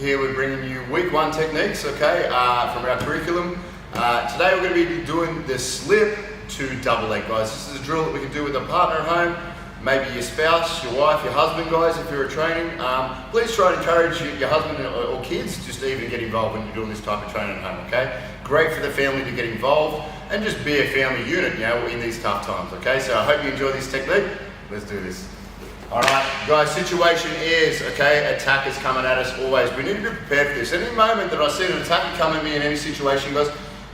Here we're bringing you week 1 techniques, okay, from our curriculum. Today we're going to be doing the slip to double leg, guys. This is a drill that we can do with a partner at home, maybe your spouse, your wife, your husband, guys, if you're training. Please try and encourage your husband or kids just to even get involved when you're doing this type of training at home, okay? Great for the family to get involved and just be a family unit, you know, in these tough times, okay? So I hope you enjoy this technique. Let's do this. All right, guys, situation is, okay, attack is coming at us always. We need to be prepared for this. Any moment that I see an attacker come at me in any situation, guys,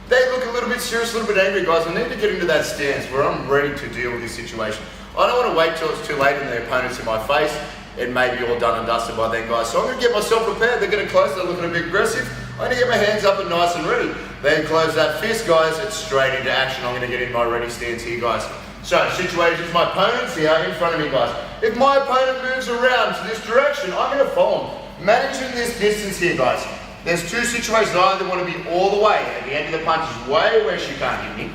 they look a little bit serious, a little bit angry, guys. I need to get into that stance where I'm ready to deal with this situation. I don't want to wait till it's too late and the opponent's in my face. It may be all done and dusted by then, guys. So I'm going to get myself prepared. They're getting close, they're looking a bit aggressive. I'm going to get my hands up and nice and ready. Then close that fist, guys. It's straight into action. I'm going to get in my ready stance here, guys. So, situations, my opponent's here in front of me, guys. If my opponent moves around to this direction, I'm going to follow him. Managing this distance here, guys. There's two situations. I either want to be all the way at the end of the punch is way where she can't hit me,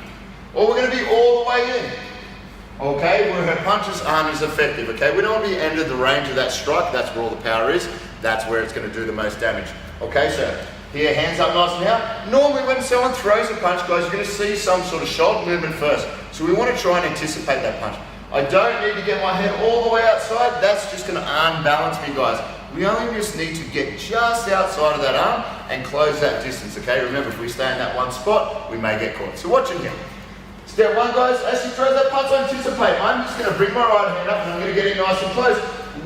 or we're going to be all the way in. Okay, where her punches aren't as effective, okay? We don't want to be end of the range of that strike. That's where all the power is. That's where it's going to do the most damage. Okay, so here, hands up nice and out. Normally when someone throws a punch, guys, you're going to see some sort of shoulder movement first. So we want to try and anticipate that punch. I don't need to get my head all the way outside. That's just going to unbalance me, guys. We only just need to get just outside of that arm and close that distance, okay? Remember, if we stay in that one spot, we may get caught. So watch it here. Step 1, guys, as she throws that punch, I anticipate. I'm just going to bring my right hand up and I'm going to get in nice and close.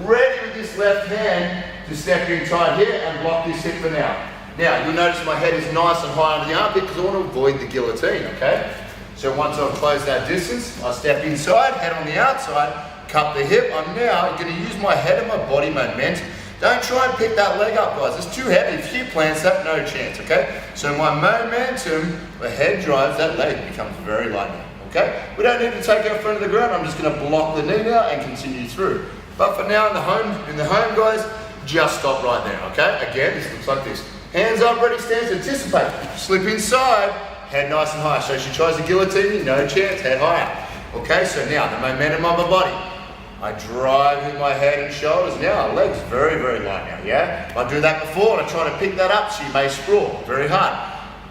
Ready with this left hand to step in tight here and block this hip for now. Now, you'll notice my head is nice and high under the armpit because I want to avoid the guillotine, okay? So once I've closed that distance, I step inside, head on the outside, cup the hip. I'm now going to use my head and my body momentum. Don't try and pick that leg up, guys. It's too heavy. If he plants that, no chance, okay? So my momentum, the head drives, that leg becomes very light now, okay? We don't need to take our foot to the ground. I'm just going to block the knee now and continue through. But for now, in the home, guys, just stop right there, okay? Again, this looks like this. Hands up, ready, stance, anticipate. Slip inside, head nice and high. So she tries to guillotine me, no chance, head higher. Okay, so now the momentum of my body. I drive with my head and shoulders. Now, legs very, very light now, yeah? If I do that before and I try to pick that up, she may sprawl very hard.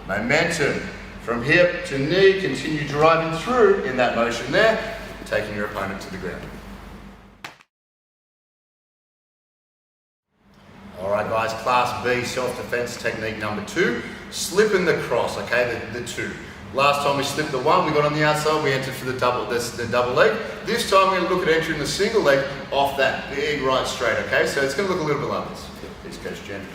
Momentum from hip to knee, continue driving through in that motion there, taking your opponent to the ground. All right, guys, class B, self-defense technique number 2, slipping the cross, okay, the 2. Last time we slipped the 1, we got on the outside, we entered for the double leg. This time we're going to look at entering the single leg off that big right straight, okay? So it's going to look a little bit like this. Please, Coach Jen.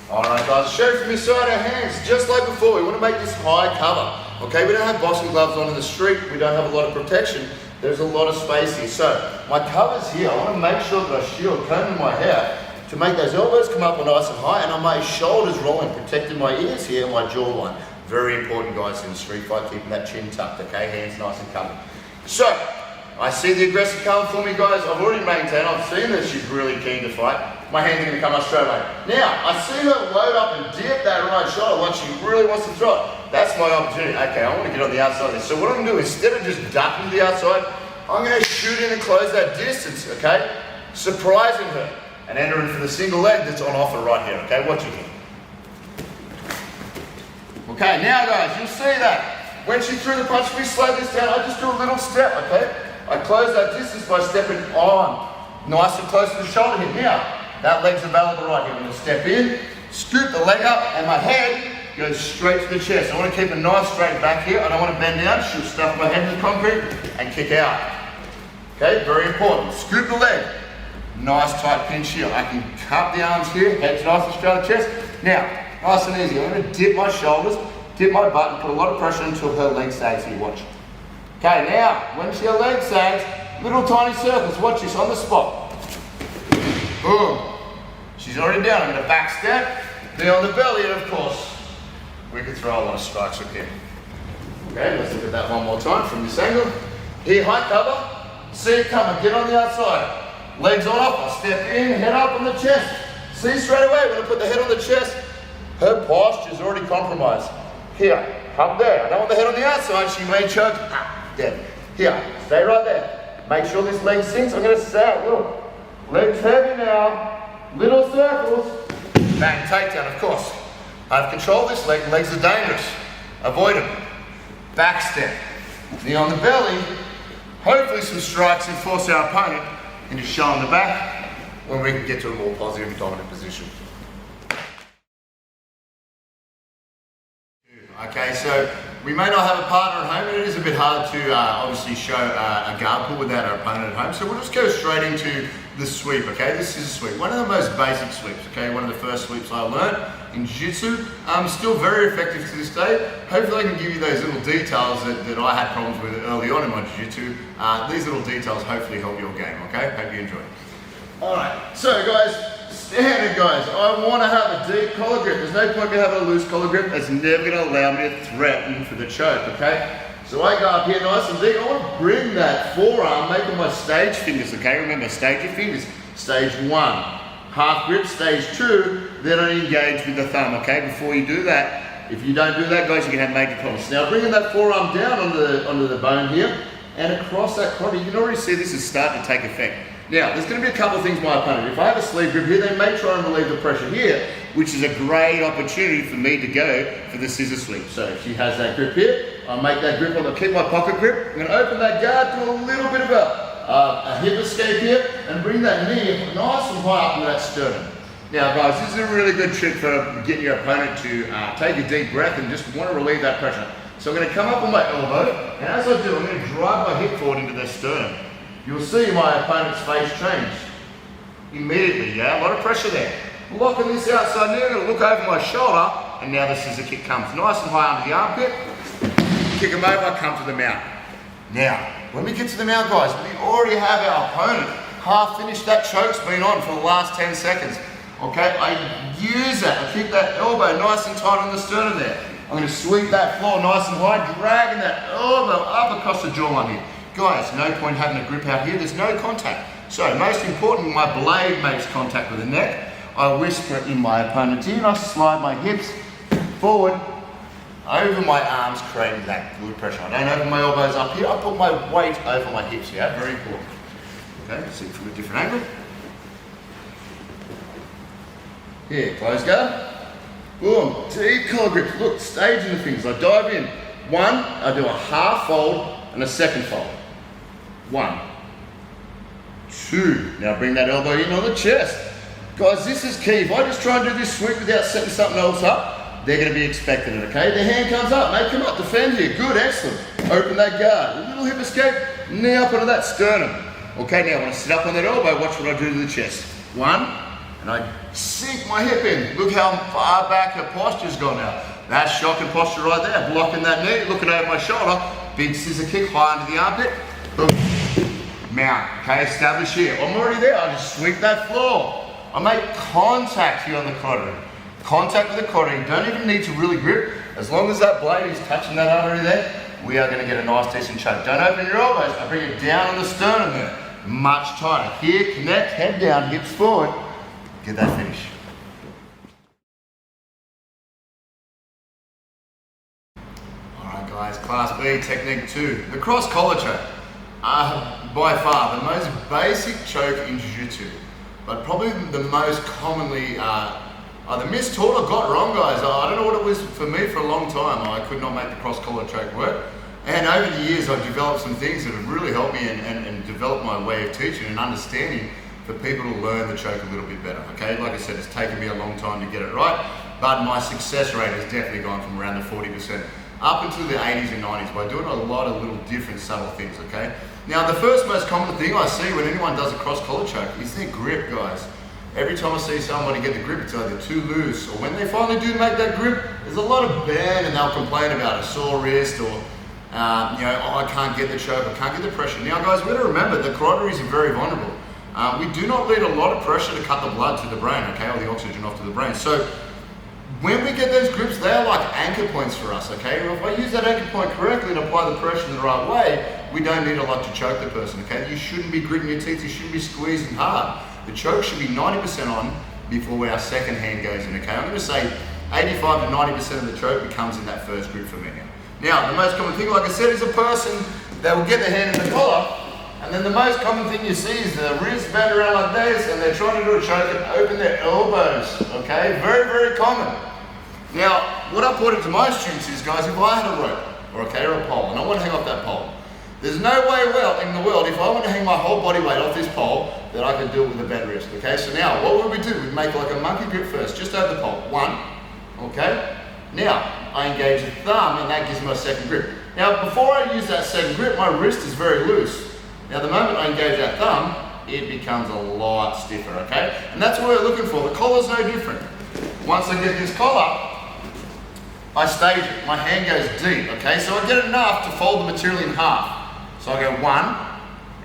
All right, guys, show from inside our hands, just like before. We want to make this high cover, okay? We don't have boxing gloves on in the street. We don't have a lot of protection. There's a lot of space here. So my cover's here. I want to make sure that I shield, combing my hair, to make those elbows come up nice and high, and on my shoulders rolling, protecting my ears here and my jawline. Very important, guys, in the street fight, keeping that chin tucked, okay? Hands nice and covered. So, I see the aggressor coming for me, guys. I've already maintained, I've seen that she's really keen to fight. My hands are going to come up straight away. Now, I see her load up and dip that right shoulder like she really wants to throw it. That's my opportunity. Okay, I want to get on the outside of this. So what I'm going to do, instead of just ducking to the outside, I'm going to shoot in and close that distance, okay? Surprising her. And entering for the single leg that's on offer right here, okay? Watch it here. Okay, now guys, you'll see that. When she threw the punch, we slow this down, I just do a little step, okay? I close that distance by stepping on, nice and close to the shoulder here. Now, that leg's available right here. I'm gonna step in, scoop the leg up, and my head goes straight to the chest. I wanna keep a nice straight back here. I don't wanna bend down, she'll stuff my head in the concrete and kick out. Okay, very important. Scoop the leg. Nice tight pinch here. I can cup the arms here, head's nice and straight on the chest. Now, nice and easy. I'm going to dip my shoulders, dip my butt, and put a lot of pressure until her leg sags here. Watch. Okay, now, when her leg sags, little tiny circles. Watch this on the spot. Boom. She's already down. I'm going to back step. Then on the belly, and of course, we could throw a lot of strikes with here. Okay, let's look at that one more time from this angle. Here, high cover. See it coming. Get on the outside. Legs on up, I step in, head up on the chest. See straight away, when I put the head on the chest, her posture's already compromised. Here, up there. I don't want the head on the outside, she may choke. Dead. Here, stay right there. Make sure this leg sinks. I'm going to sag, look. Legs heavy now, little circles. bang, takedown, of course. I've controlled this leg, legs are dangerous. Avoid them. Back step. Knee on the belly. Hopefully some strikes and force our opponent into showing the back when we can get to a more positive and dominant position. Okay, so we may not have a partner at home, and it is a bit hard to obviously show a guard pull without our opponent at home. So we'll just go straight into the sweep, okay? This is a sweep. One of the most basic sweeps, okay? One of the first sweeps I learned in Jiu-Jitsu. Still very effective to this day. Hopefully I can give you those little details that I had problems with early on in my Jiu-Jitsu. These little details hopefully help your game, okay? Hope you enjoy. All right, so guys, standard guys, I want to have a deep collar grip. There's no point in me having a loose collar grip. That's never going to allow me to threaten for the choke, okay? So I go up here nice and deep. I want to bring that forearm, making my stage fingers, okay? Remember, stage your fingers. Stage 1, half grip. Stage 2, then I engage with the thumb, okay? Before you do that, if you don't do that, guys, you can have major problems. Now, bringing that forearm down onto the bone here and across that quad, you can already see this is starting to take effect. Now, there's going to be a couple of things my opponent. If I have a sleeve grip here, they may try and relieve the pressure here, which is a great opportunity for me to go for the scissor sweep. So if she has that grip here, I'll make that grip, I'll keep my pocket grip. I'm going to open that guard, do a little bit of a hip escape here, and bring that knee nice and high up into that sternum. Now guys, this is a really good trick for getting your opponent to take a deep breath and just want to relieve that pressure. So I'm going to come up on my elbow, and as I do, I'm going to drive my hip forward into their sternum. You'll see my opponent's face change immediately, yeah? A lot of pressure there. Locking this outside knee, I'm going to look over my shoulder, and now the scissor kick comes nice and high under the armpit. Kick them over, come to the mount. Now, when we get to the mount, guys, we already have our opponent half finished. That choke's been on for the last 10 seconds. Okay, I use that. I keep that elbow nice and tight on the sternum there. I'm going to sweep that floor nice and high, dragging that elbow up across the jawline here. Guys, no point having a grip out here, there's no contact. So most important, my blade makes contact with the neck. I whisper in my opponent's ear and I slide my hips forward over my arms, creating that good pressure. I don't open my elbows up here, I put my weight over my hips here, very important. Okay, see from a different angle. Here, close guard. Boom, deep collar grip. Look, staging the things. I dive in. 1, I do a half fold and a second fold. 1, 2. Now bring that elbow in on the chest. Guys, this is key. If I just try and do this sweep without setting something else up, they're going to be expecting it, okay? The hand comes up, mate, come up, defend here. Good, excellent. Open that guard. A little hip escape, knee up onto that sternum. Okay, now when I sit up on that elbow, watch what I do to the chest. 1, and I sink my hip in. Look how far back her posture's gone now. That's shocking posture right there. Blocking that knee, looking over my shoulder. Big scissor kick high under the armpit. Boom. Mount. Okay, establish here. I'm already there. I just sweep that floor. I make contact here on the carotid. Contact with the carotid. You don't even need to really grip. As long as that blade is touching that artery there, we are going to get a nice decent choke. Don't open your elbows. I bring it down on the sternum there. Much tighter. Here, connect, head down, hips forward. Get that finish. Alright guys, Class B, Technique 2. The cross collar choke. By far the most basic choke in Jiu-Jitsu, but probably the most commonly either mistaught or got wrong, guys. I don't know what it was for me for a long time. I could not make the cross collar choke work. And over the years I've developed some things that have really helped me and developed my way of teaching and understanding for people to learn the choke a little bit better, okay? Like I said, it's taken me a long time to get it right, but my success rate has definitely gone from around the 40% up into the 80s and 90s by doing a lot of little different subtle things, okay? Now, the first most common thing I see when anyone does a cross collar choke is their grip, guys. Every time I see somebody get the grip, it's either too loose, or when they finally do make that grip, there's a lot of bend and they'll complain about a sore wrist or, oh, I can't get the choke, I can't get the pressure. Now, guys, we've got to remember the carotids are very vulnerable. We do not need a lot of pressure to cut the blood to the brain, okay, or the oxygen off to the brain. So when we get those grips, they are like anchor points for us, okay? If I use that anchor point correctly and apply the pressure in the right way, we don't need a lot to choke the person, okay? You shouldn't be gritting your teeth, you shouldn't be squeezing hard. The choke should be 90% on before our second hand goes in, okay? I'm gonna say 85 to 90% of the choke becomes in that first grip for me now. Now, the most common thing, like I said, is a person that will get their hand in the collar And then the most common thing you see is the wrist bent around like this, and they're trying to do a choke and open their elbows, okay? Very, very common. Now, what I put into my students is, guys, if I had a rope, or a pole, and I want to hang off that pole, there's no way in the world, if I want to hang my whole body weight off this pole, that I can do it with a bent wrist, okay? So now, what would we do? We'd make like a monkey grip first, just over the pole. One, okay? Now, I engage the thumb, and that gives me my second grip. Now, before I use that second grip, my wrist is very loose. Now, the moment I engage that thumb, it becomes a lot stiffer, okay? And that's what we're looking for. The collar's no different. Once I get this collar, I stage it. My hand goes deep, okay? So I get enough to fold the material in half. So I go one,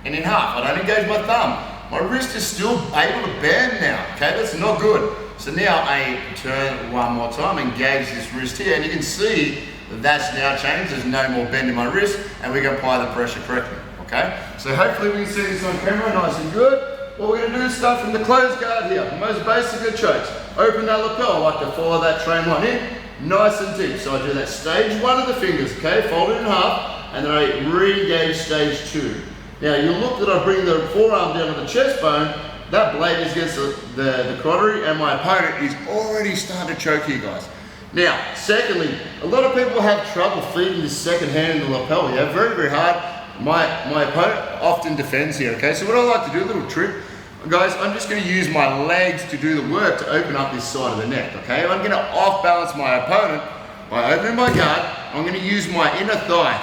and in half. I don't engage my thumb. My wrist is still able to bend now, okay? That's not good. So now I turn one more time, engage this wrist here, and you can see that that's now changed. There's no more bend in my wrist, and we can apply the pressure correctly, okay? So hopefully we can see this on camera nice and good. What we're gonna do is start from the closed guard here. The most basic of chokes. Open that lapel. I like to follow that train line in, nice and deep. So I do that stage one of the fingers, okay? Fold it in half, and then I re-engage stage two. Now you look that I bring the forearm down to the chest bone, that blade is against the carotid, and my opponent is already starting to choke here, guys. Now, secondly, a lot of people have trouble feeding this second hand in the lapel. Yeah, very, very hard. My opponent often defends here, okay? So what I like to do, a little trick, guys, I'm just gonna use my legs to do the work to open up this side of the neck, okay? I'm gonna off balance my opponent by opening my guard. I'm gonna use my inner thigh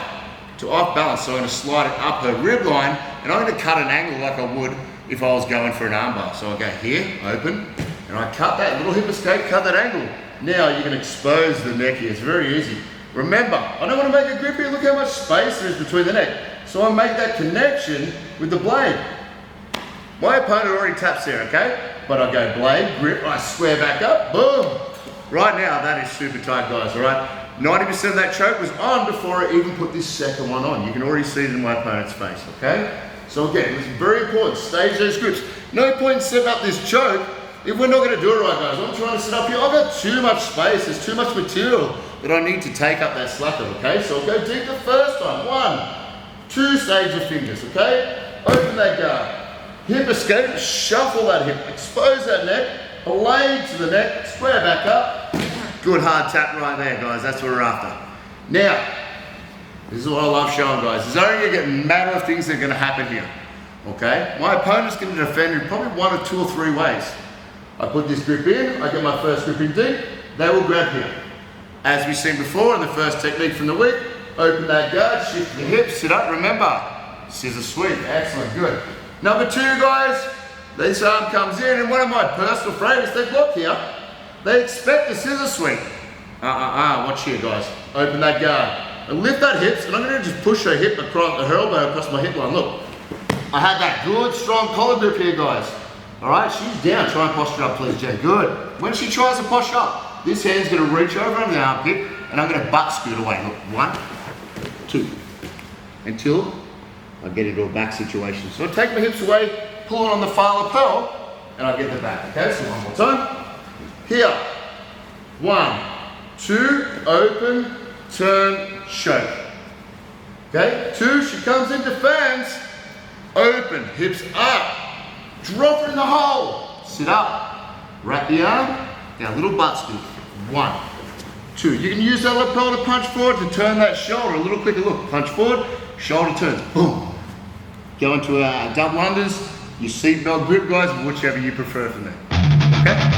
to off balance. So I'm gonna slide it up her rib line, and I'm gonna cut an angle like I would if I was going for an armbar. So I go here, open, and I cut that little hip escape, cut that angle. Now you can expose the neck here, it's very easy. Remember, I don't want to make a grip here, look how much space there is between the neck. So I make that connection with the blade. My opponent already taps there, okay? But I go blade, grip, I square back up, boom. Right now, that is super tight, guys, all right? 90% of that choke was on before I even put this second one on. You can already see it in my opponent's face, okay? So again, it's very important, stage those grips. No point in setting up this choke if we're not gonna do it right, guys. I'm trying to set up here, I've got too much space, there's too much material that I need to take up that slacker, okay? So I'll go deep the first time. 1, 2 stage your fingers, okay? Open that guard. Hip escape, shuffle that hip, expose that neck, blade to the neck, square back up. Good hard tap right there, guys, that's what we're after. Now, this is what I love showing, guys. There's only gonna get a matter of things that are gonna happen here, okay? My opponent's gonna defend in probably 1 or 2 or 3 ways. I put this grip in, I get my first grip in deep, they will grab here. As we've seen before in the first technique from the week, open that guard, shift the hips, sit up, remember, scissor sweep, excellent, good. Number 2, guys, this arm comes in, and one of my personal favorites, they block here. They expect a scissor sweep. Watch here, guys. Open that guard. And lift that hips, and I'm gonna just push her hip across, her elbow across my hip line. Look, I had that good, strong collar grip here, guys. All right, she's down. Try and posture up, please, Jay. Good. When she tries to posture up, this hand's gonna reach over under the armpit, and I'm gonna butt scoot away. Look, 1, 2, until I get into a back situation. So I take my hips away, pull it on the far lapel, and I get the back. Okay, so one more time. Here, 1, 2, open, turn, choke. Okay, 2, she comes in defense, open, hips up, drop her in the hole, sit up, wrap the arm, now a little butt scoop. 1, 2. You can use that lapel to punch forward to turn that shoulder a little quicker. Look, punch forward, shoulder turns, boom. Go into double unders, your seatbelt grip, guys, whichever you prefer from there. Okay?